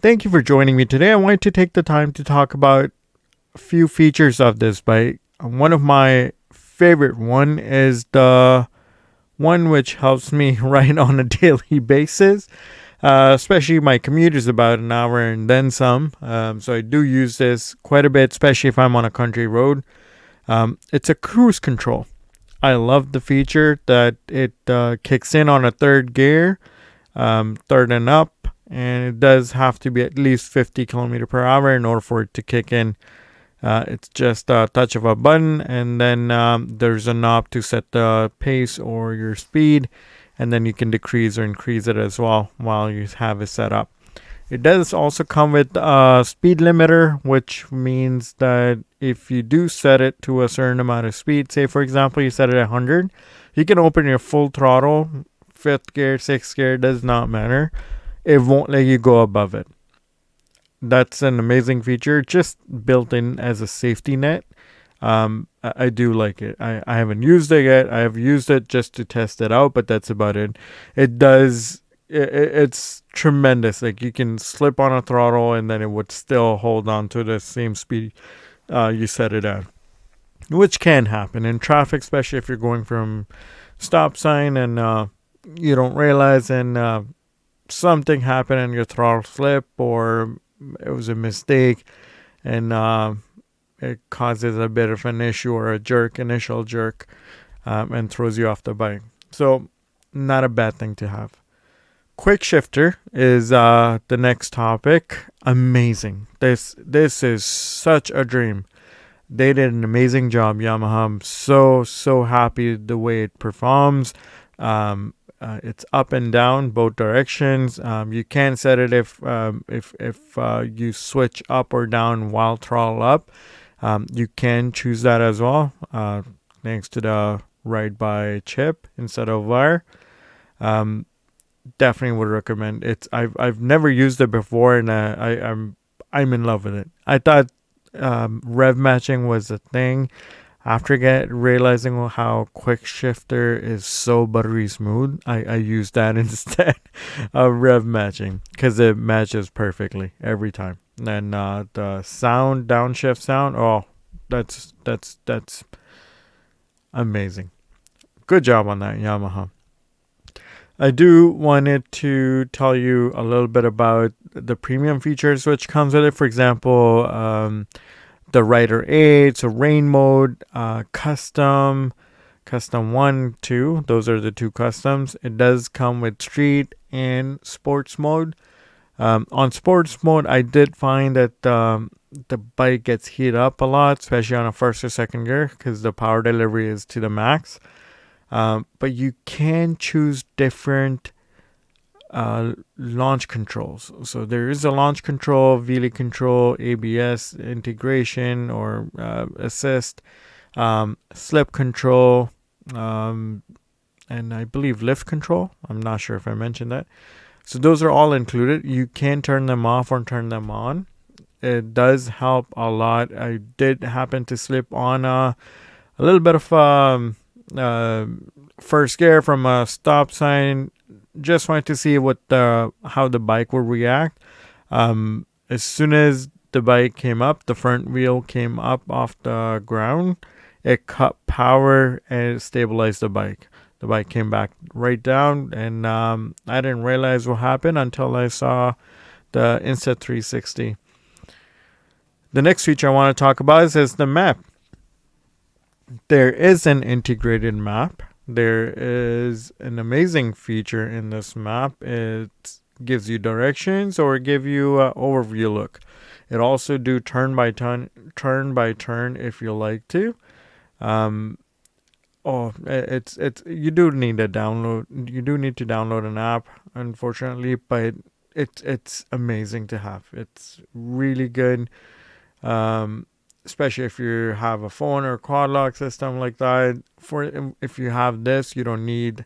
Thank you for joining me today. I wanted to take the time to talk about a few features of this bike. One of my favorite one is the one which helps me ride on a daily basis. Especially my commute is about an hour and then some. So I do use this quite a bit, especially if I'm on a country road. It's a cruise control. I love the feature that it kicks in on a third gear, third and up, and it does have to be at least 50 kilometer per hour in order for it to kick in. It's just a touch of a button, and then there's a knob to set the pace or your speed, and then you can decrease or increase it as well while you have it set up. It does also come with a speed limiter, which means that if you do set it to a certain amount of speed, say for example you set it at 100, you can open your full throttle, fifth gear, sixth gear, does not matter. It won't let you go above it. That's an amazing feature, just built in as a safety net. I do like it. I haven't used it yet. I have used it just to test it out, but that's about it. It's tremendous. Like, you can slip on a throttle and then it would still hold on to the same speed you set it at, which can happen in traffic, especially if you're going from stop sign and you don't realize, and something happened and your throttle slip, or it was a mistake, and it causes a bit of an issue or a initial jerk, and throws you off the bike. So not a bad thing to have. Quick shifter is the next topic. Amazing. This is such a dream. They did an amazing job, Yamaha. I'm so happy the way it performs. It's up and down both directions. You can set it if you switch up or down while throttle up. You can choose that as well, thanks to the ride by chip instead of wire. Definitely would recommend it. I've never used it before, and I'm in love with it. I thought rev matching was a thing. After realizing how quick shifter is so buttery smooth, I use that instead of rev matching, because it matches perfectly every time. And the sound, downshift sound, oh, that's amazing. Good job on that, Yamaha. I do wanted to tell you a little bit about the premium features which comes with it. For example, the rider aid, so rain mode, custom 1, 2. Those are the two customs. It does come with street and sports mode. On sports mode, I did find that the bike gets heated up a lot, especially on a first or second gear, because the power delivery is to the max. But you can choose different launch controls. So there is a launch control, wheelie control, ABS integration or assist, slip control, and I believe lift control. I'm not sure if I mentioned that. So those are all included. You can turn them off or turn them on. It does help a lot. I did happen to slip on a little bit of first gear from a stop sign. Just wanted to see how the bike would react. As soon as the bike came up, the front wheel came up off the ground, it cut power and it stabilized the bike. The bike came back right down, and I didn't realize what happened until I saw the Insta360. The next feature I want to talk about is the map. There is an integrated map. There is an amazing feature in this map. It gives you directions or give you an overview look. It also do turn by turn if you like to. It's you do need to download an app, unfortunately, but it's amazing to have. It's really good. Especially if you have a phone or quad lock system like that. If you have this, you don't need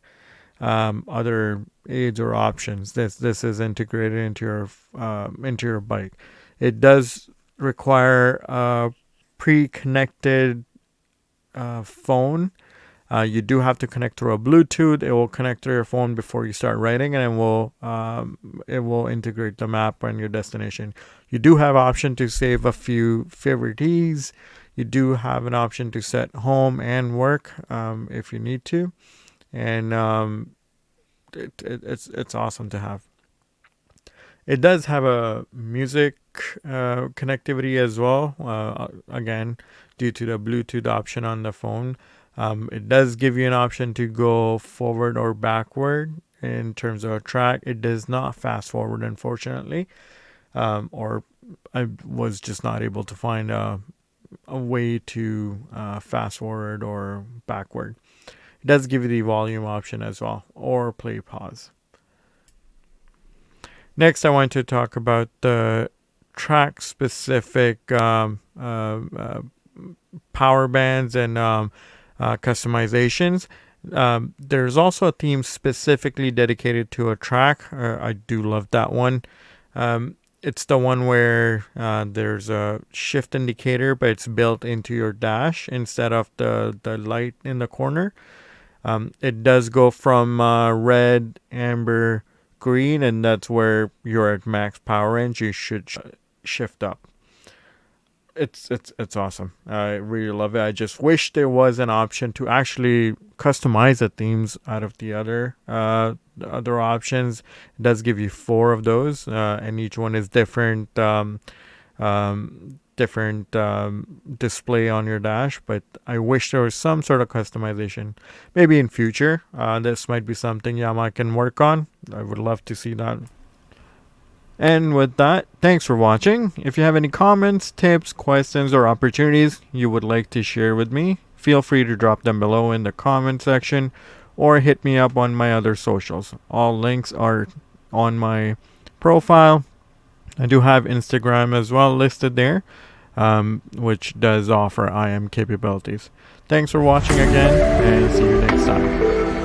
other aids or options. This is integrated into your bike. It does require a pre-connected phone You do have to connect through a Bluetooth. It will connect to your phone before you start writing, and it will integrate the map and your destination. You do have option to save a few favorites. You do have an option to set home and work if you need to, and it's awesome to have. It does have a music connectivity as well. Again, due to the Bluetooth option on the phone, it does give you an option to go forward or backward in terms of a track. It does not fast forward, unfortunately, or I was just not able to find a way to fast forward or backward. It does give you the volume option as well, or play pause. Next, I want to talk about the track specific power bands and customizations. There's also a theme specifically dedicated to a track. I do love that one. It's the one where there's a shift indicator, but it's built into your dash instead of the light in the corner. It does go from red, amber, green, and that's where you're at max power range. You should shift up. It's awesome. I really love it. I just wish there was an option to actually customize the themes out of the other options. It does give you 4 of those, and each one is different. Different display on your dash, but I wish there was some sort of customization. Maybe in future, this might be something Yamaha can work on. I would love to see that. And with that, thanks for watching. If you have any comments, tips, questions, or opportunities you would like to share with me, feel free to drop them below in the comment section or hit me up on my other socials. All links are on my profile. I do have Instagram as well listed there, which does offer IM capabilities. Thanks for watching again, and see you next time.